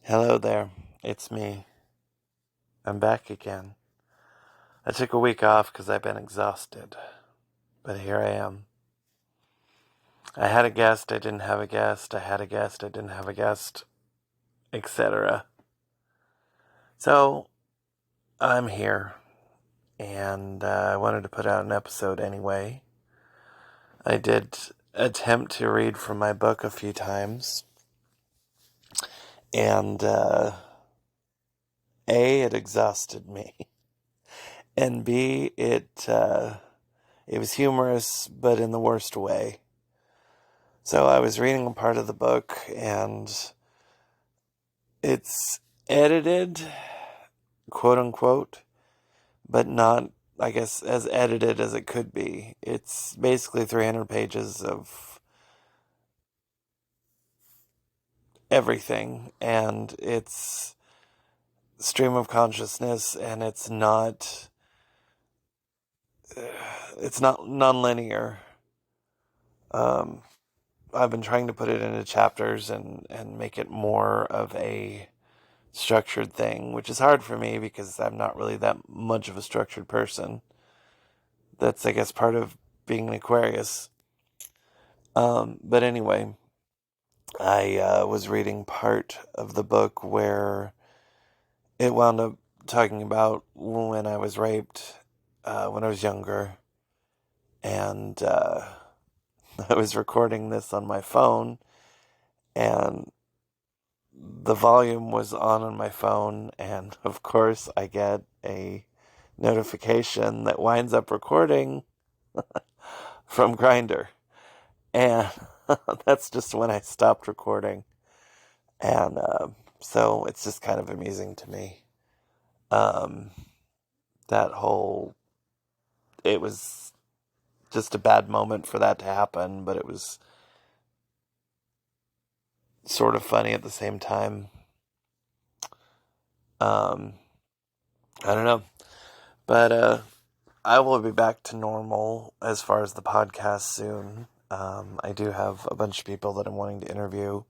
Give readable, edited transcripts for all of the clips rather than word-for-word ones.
Hello there, it's me. I'm back again. I took a week off because I've been exhausted, but here I am. I had a guest, I didn't have a guest, I had a guest, I didn't have a guest, etc. So, I'm here, and I wanted to put out an episode anyway. I did attempt to read from my book a few times, and A, it exhausted me, and B, it was humorous, but in the worst way. So I was reading a part of the book, and it's edited, quote unquote, but not, I guess, as edited as it could be. It's basically 300 pages of everything, and it's stream of consciousness, and it's not non-linear. Um, I've been trying to put it into chapters and make it more of a structured thing, which is hard for me because I'm not really that much of a structured person. That's, I guess, part of being an Aquarius. But anyway, I was reading part of the book where it wound up talking about when I was raped when I was younger, and I was recording this on my phone, and the volume was on my phone, and of course I get a notification that winds up recording from Grindr, and that's just when I stopped recording, and so it's just kind of amusing to me. Um, that whole it was just a bad moment for that to happen, but it was sort of funny at the same time. Um, I don't know, but I will be back to normal as far as the podcast soon. I do have a bunch of people that I'm wanting to interview.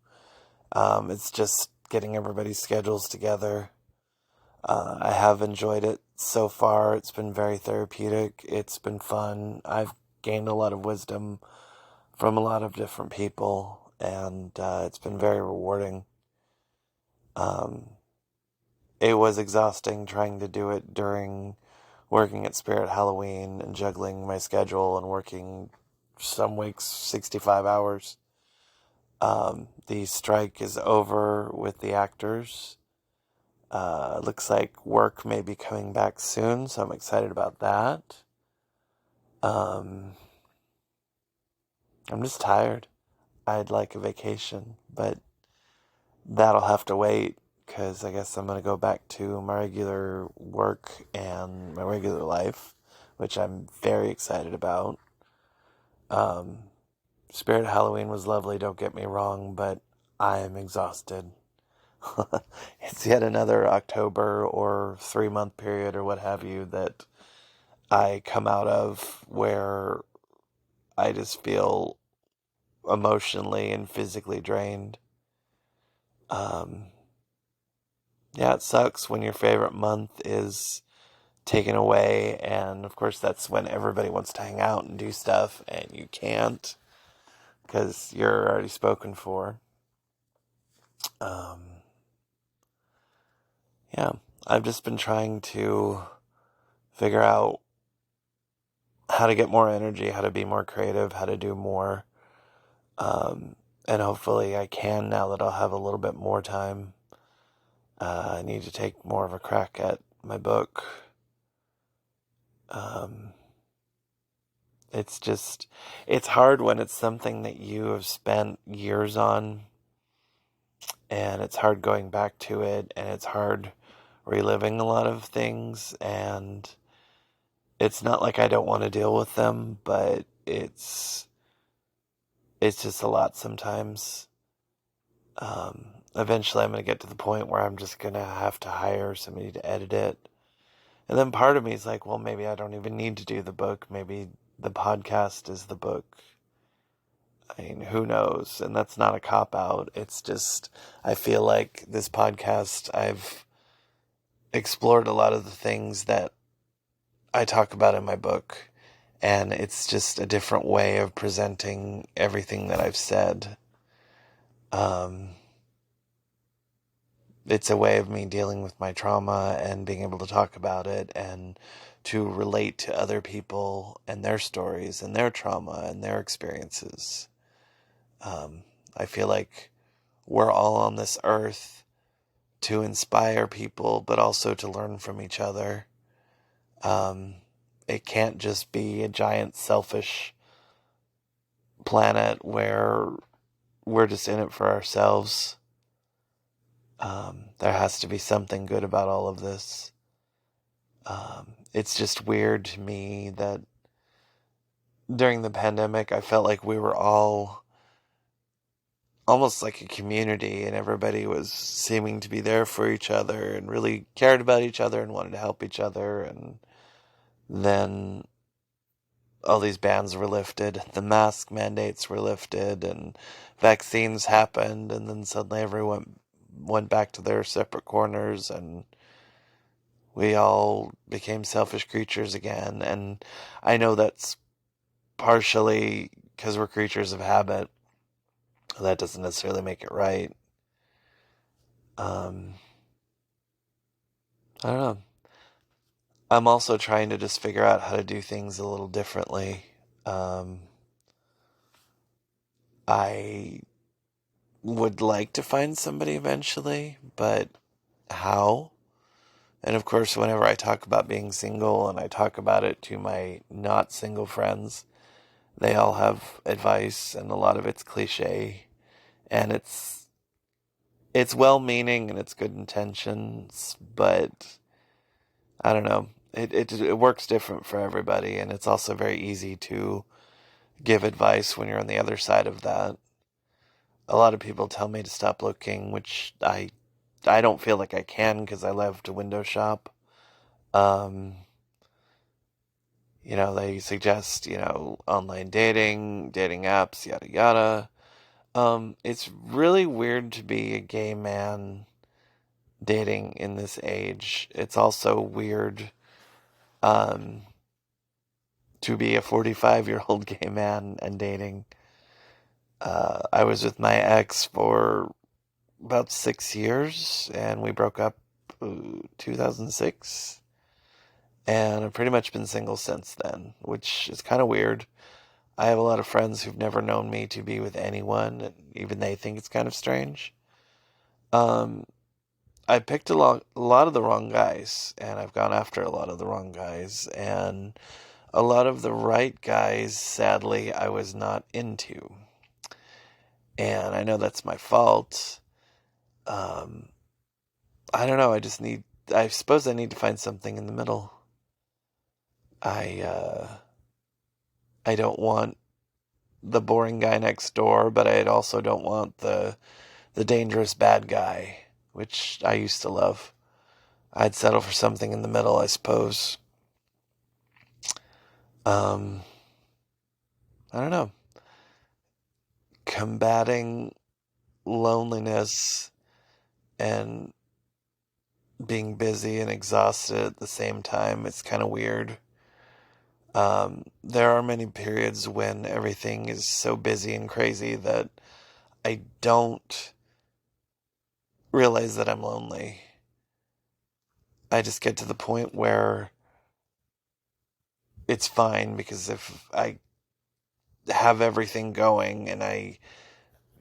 It's just getting everybody's schedules together. I have enjoyed it so far. It's been very therapeutic. It's been fun. I've gained a lot of wisdom from a lot of different people, and it's been very rewarding. Um, it was exhausting trying to do it during working at Spirit Halloween and juggling my schedule and working some weeks 65 hours. The strike is over with the actors. Looks like work may be coming back soon, so I'm excited about that. Um, I'm just tired. I'd like a vacation, but that'll have to wait because I guess I'm going to go back to my regular work and my regular life, which I'm very excited about. Um, Spirit Halloween was lovely, don't get me wrong, but I am exhausted. It's yet another October or 3-month period or what have you that I come out of where I just feel emotionally and physically drained. Um, yeah, it sucks when your favorite month is taken away, and of course that's when everybody wants to hang out and do stuff, and you can't because you're already spoken for. Um, yeah, I've just been trying to figure out how to get more energy, how to be more creative, how to do more. Um, and hopefully I can now that I'll have a little bit more time. I need to take more of a crack at my book. Um, it's hard when it's something that you have spent years on, and it's hard going back to it, and it's hard reliving a lot of things, and it's not like I don't want to deal with them, but it's just a lot sometimes. Eventually I'm going to get to the point where I'm just going to have to hire somebody to edit it. And then part of me is like, well, maybe I don't even need to do the book. Maybe the podcast is the book. I mean, who knows? And that's not a cop out. It's just, I feel like this podcast, I've explored a lot of the things that I talk about in my book. And it's just a different way of presenting everything that I've said. Um, it's a way of me dealing with my trauma and being able to talk about it and to relate to other people and their stories and their trauma and their experiences. Um, I feel like we're all on this earth to inspire people, but also to learn from each other. Um, it can't just be a giant selfish planet where we're just in it for ourselves. There has to be something good about all of this. It's just weird to me that during the pandemic, I felt like we were all almost like a community and everybody was seeming to be there for each other and really cared about each other and wanted to help each other. And then all these bans were lifted, the mask mandates were lifted, and vaccines happened, and then suddenly everyone went back to their separate corners, and we all became selfish creatures again. And I know that's partially because we're creatures of habit. That doesn't necessarily make it right. Um, I don't know. I'm also trying to just figure out how to do things a little differently. Um, I would like to find somebody eventually, but how? And of course, whenever I talk about being single and I talk about it to my not single friends, they all have advice and a lot of it's cliche and it's well-meaning and it's good intentions, but I don't know. It works different for everybody, and it's also very easy to give advice when you're on the other side of that. A lot of people tell me to stop looking, which I don't feel like I can because I love to window shop. Um, they suggest, online dating, dating apps, yada yada. It's really weird to be a gay man dating in this age. It's also weird um, to be a 45-year-old gay man and dating. I was with my ex for about 6 years, and we broke up 2006. And I've pretty much been single since then, which is kind of weird. I have a lot of friends who've never known me to be with anyone, and even they think it's kind of strange. Um, I picked a lot of the wrong guys, and I've gone after a lot of the wrong guys, and a lot of the right guys, sadly, I was not into. And I know that's my fault. Um, I don't know. I suppose I need to find something in the middle. I, uh, I don't want the boring guy next door, but I also don't want the dangerous bad guy, which I used to love. I'd settle for something in the middle, I suppose. Um, I don't know. Combating loneliness and being busy and exhausted at the same time, it's kind of weird. There are many periods when everything is so busy and crazy that I don't realize that I'm lonely. I just get to the point where it's fine because if I have everything going and I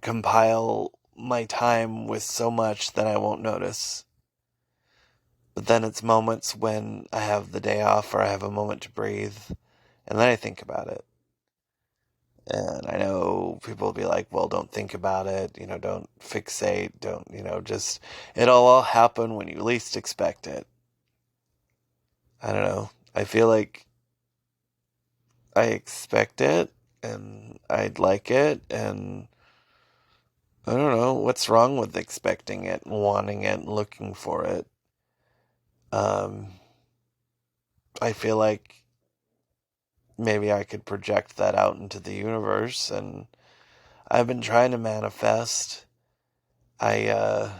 compile my time with so much that I won't notice. But then it's moments when I have the day off or I have a moment to breathe, and then I think about it. And I know people will be like, well, don't think about it, don't fixate, don't, just, it'll all happen when you least expect it. I don't know. I feel like I expect it and I'd like it, and I don't know what's wrong with expecting it and wanting it and looking for it. Um, I feel like maybe I could project that out into the universe and I've been trying to manifest. I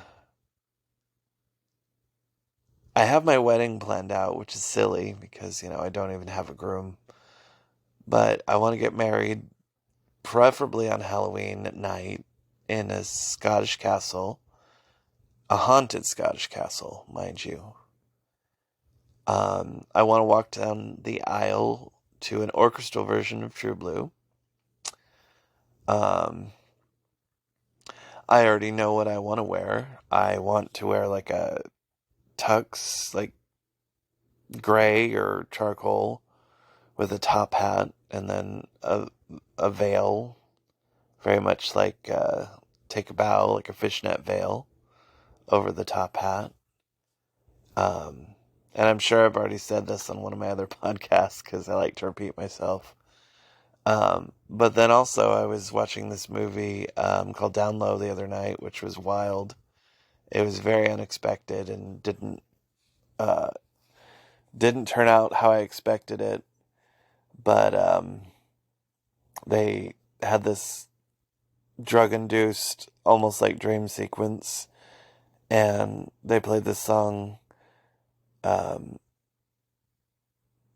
I have my wedding planned out, which is silly because, I don't even have a groom. But I want to get married, preferably on Halloween at night, in a Scottish castle, a haunted Scottish castle, mind you. I want to walk down the aisle to an orchestral version of True Blue. Um, I already know what I want to wear. I want to wear like a tux, like gray or charcoal, with a top hat, and then a veil, very much like take a bow, like a fishnet veil over the top hat. Um, and I'm sure I've already said this on one of my other podcasts because I like to repeat myself. But then also I was watching this movie called Down Low the other night, which was wild. It was very unexpected and uh, didn't turn out how I expected it. But they had this drug-induced, almost like dream sequence, and they played this song um,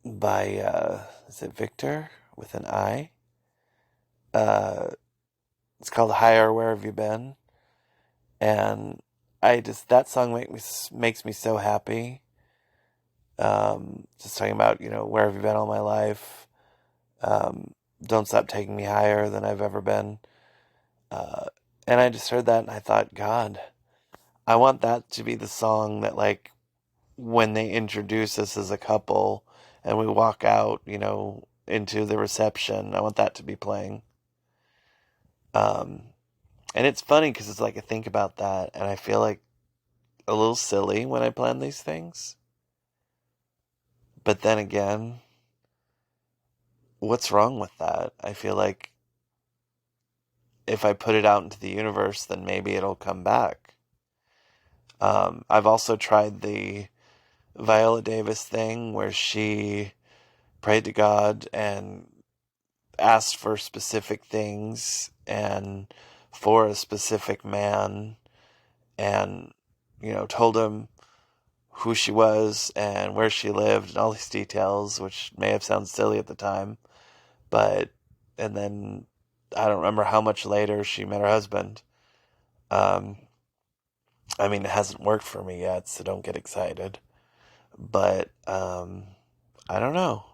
by is it Victor with an I? Uh, it's called "Higher Where Have You Been," and that song makes me so happy. Just talking about where have you been all my life? Don't stop taking me higher than I've ever been. Uh, and I just heard that and I thought, God, I want that to be the song that, like, when they introduce us as a couple and we walk out, into the reception, I want that to be playing. Um, and it's funny because it's like I think about that and I feel like a little silly when I plan these things. But then again, what's wrong with that? I feel like if I put it out into the universe, then maybe it'll come back. I've also tried the Viola Davis thing where she prayed to God and asked for specific things and for a specific man and, told him who she was and where she lived and all these details, which may have sounded silly at the time. But, and then I don't remember how much later she met her husband. Um, I mean, it hasn't worked for me yet, so don't get excited. But, I don't know.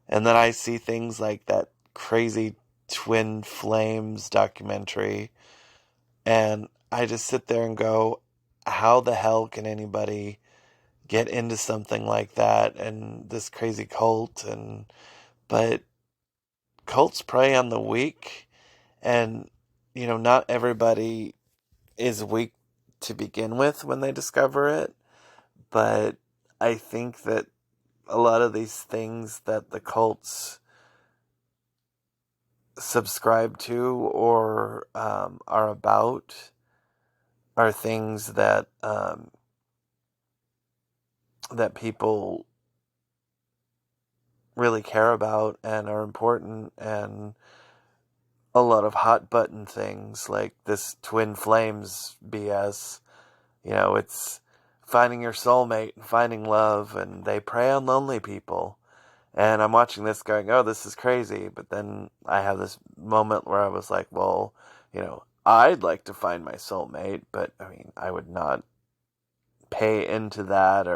And then I see things like that crazy Twin Flames documentary, and I just sit there and go, how the hell can anybody get into something like that and this crazy cult? But cults prey on the weak, and not everybody is weak to begin with when they discover it. But I think that a lot of these things that the cults subscribe to or are about are things that people really care about and are important, and a lot of hot button things like this twin flames BS. It's finding your soulmate and finding love, and they prey on lonely people. And I'm watching this going, oh, this is crazy. But then I have this moment where I was like, well, I'd like to find my soulmate, but I mean, I would not pay into that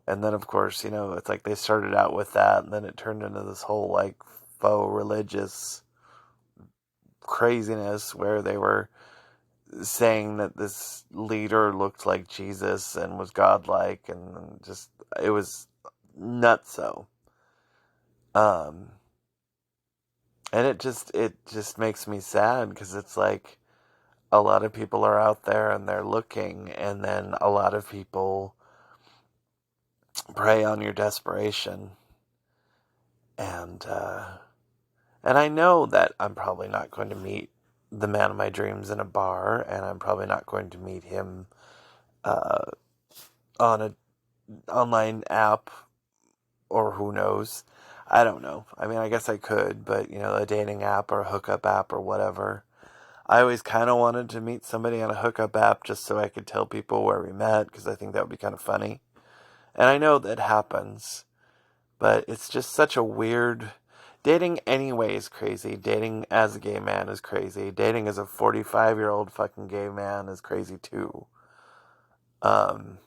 and then of course, it's like they started out with that and then it turned into this whole like faux religious craziness where they were saying that this leader looked like Jesus and was godlike, and just it was nutso. Um, and it just makes me sad because it's like a lot of people are out there and they're looking, and then a lot of people prey on your desperation, and and I know that I'm probably not going to meet the man of my dreams in a bar, and I'm probably not going to meet him uh, on an online app, or who knows. I don't know. I mean, I guess I could, but a dating app or a hookup app or whatever. I always kind of wanted to meet somebody on a hookup app just so I could tell people where we met because I think that would be kind of funny. And I know that happens, but it's just such a weird. Dating anyway is crazy. Dating as a gay man is crazy. Dating as a 45-year-old fucking gay man is crazy too. Um,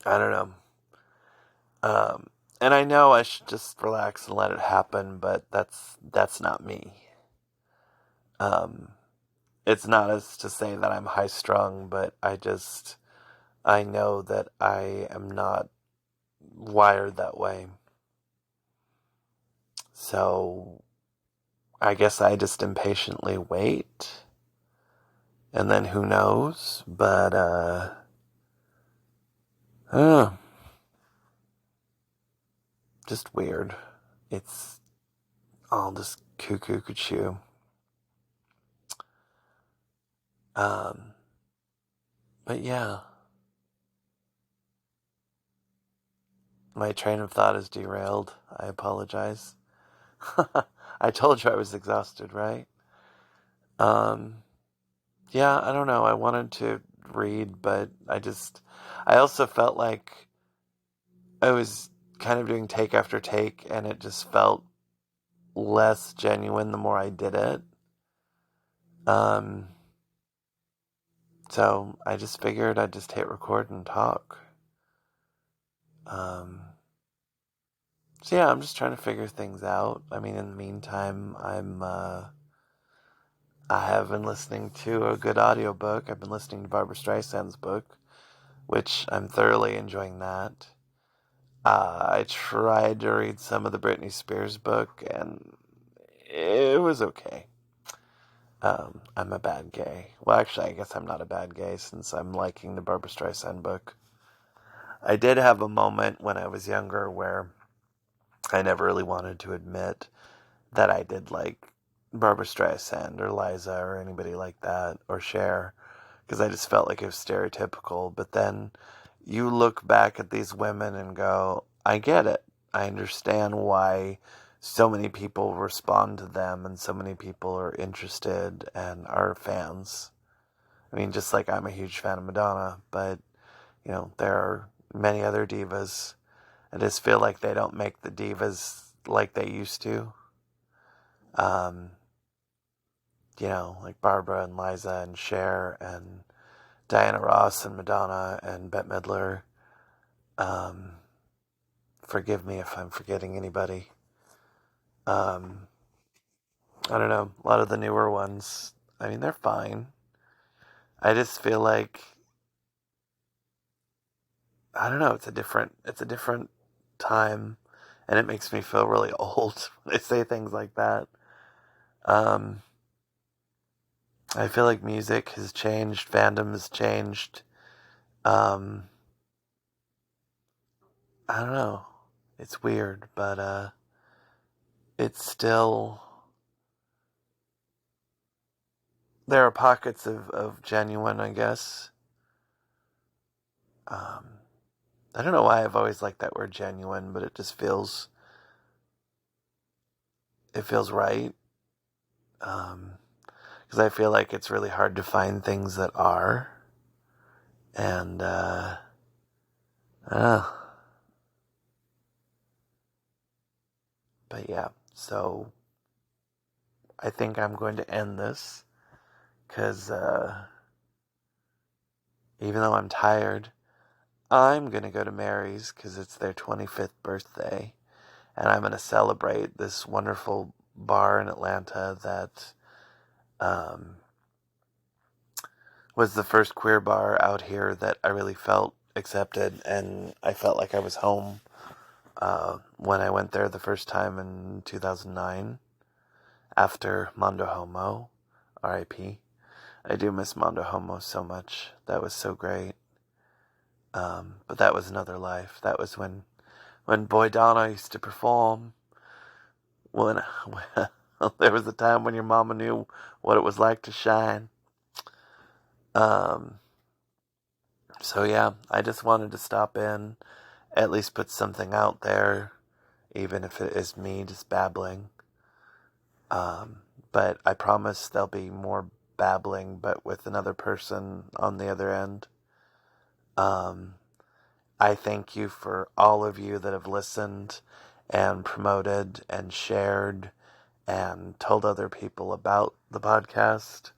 I don't know. Um, and I know I should just relax and let it happen, but that's not me. Um, it's not as to say that I'm high strung, but I know that I am not wired that way. So I guess I just impatiently wait. And then who knows? But uh just weird. It's all just cuckoo cuckoo. Um but yeah, my train of thought is derailed. I apologize. I told you I was exhausted, right? Um yeah, I don't know. I wanted to read, but I also felt like I was kind of doing take after take, and it just felt less genuine the more I did it. Um, so I just figured I'd just hit record and talk. Um, so yeah, I'm just trying to figure things out. I mean, in the meantime, I have been listening to a good audiobook. I've been listening to Barbara Streisand's book, which I'm thoroughly enjoying that. I tried to read some of the Britney Spears book, and it was okay. I'm a bad gay. Well, actually, I guess I'm not a bad gay since I'm liking the Barbra Streisand book. I did have a moment when I was younger where I never really wanted to admit that I did like Barbra Streisand or Liza or anybody like that or Cher because I just felt like it was stereotypical. But then you look back at these women and go, I get it. I understand why so many people respond to them and so many people are interested and are fans. I mean, just like I'm a huge fan of Madonna, but, there are many other divas. I just feel like they don't make the divas like they used to. Um, like Barbara and Liza and Cher and Diana Ross and Madonna and Bette Midler. Um, Forgive me if I'm forgetting anybody. Um, I don't know. A lot of the newer ones, I mean, they're fine. I just feel like I don't know. It's a different time, and it makes me feel really old when I say things like that. Um, I feel like music has changed, fandom has changed. Um, I don't know. It's weird, but it's still there are pockets of genuine, I guess. Um, I don't know why I've always liked that word genuine, but it feels right. Because I feel like it's really hard to find things that are, and uh, but yeah. So I think I'm going to end this because even though I'm tired, I'm going to go to Mary's because it's their 25th birthday, and I'm going to celebrate this wonderful bar in Atlanta that um, was the first queer bar out here that I really felt accepted, and I felt like I was home when I went there the first time in 2009 after Mondo Homo, R.I.P. I do miss Mondo Homo so much. That was so great. But that was another life. That was when Boy Donna used to perform. When there was a time when your mama knew what it was like to shine. Um, so yeah, I just wanted to stop in, at least put something out there, even if it is me just babbling. But I promise there'll be more babbling, but with another person on the other end. I thank you for all of you that have listened and promoted and shared and told other people about the podcast.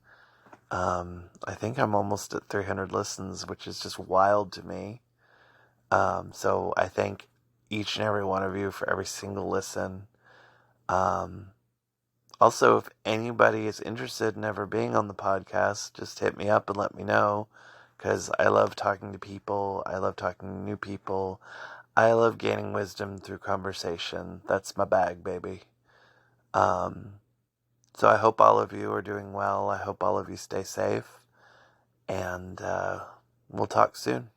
I think I'm almost at 300 listens, which is just wild to me. So I thank each and every one of you for every single listen. Also, if anybody is interested in ever being on the podcast, just hit me up and let me know, because I love talking to people. I love talking to new people. I love gaining wisdom through conversation. That's my bag, baby. So I hope all of you are doing well. I hope all of you stay safe. And we'll talk soon.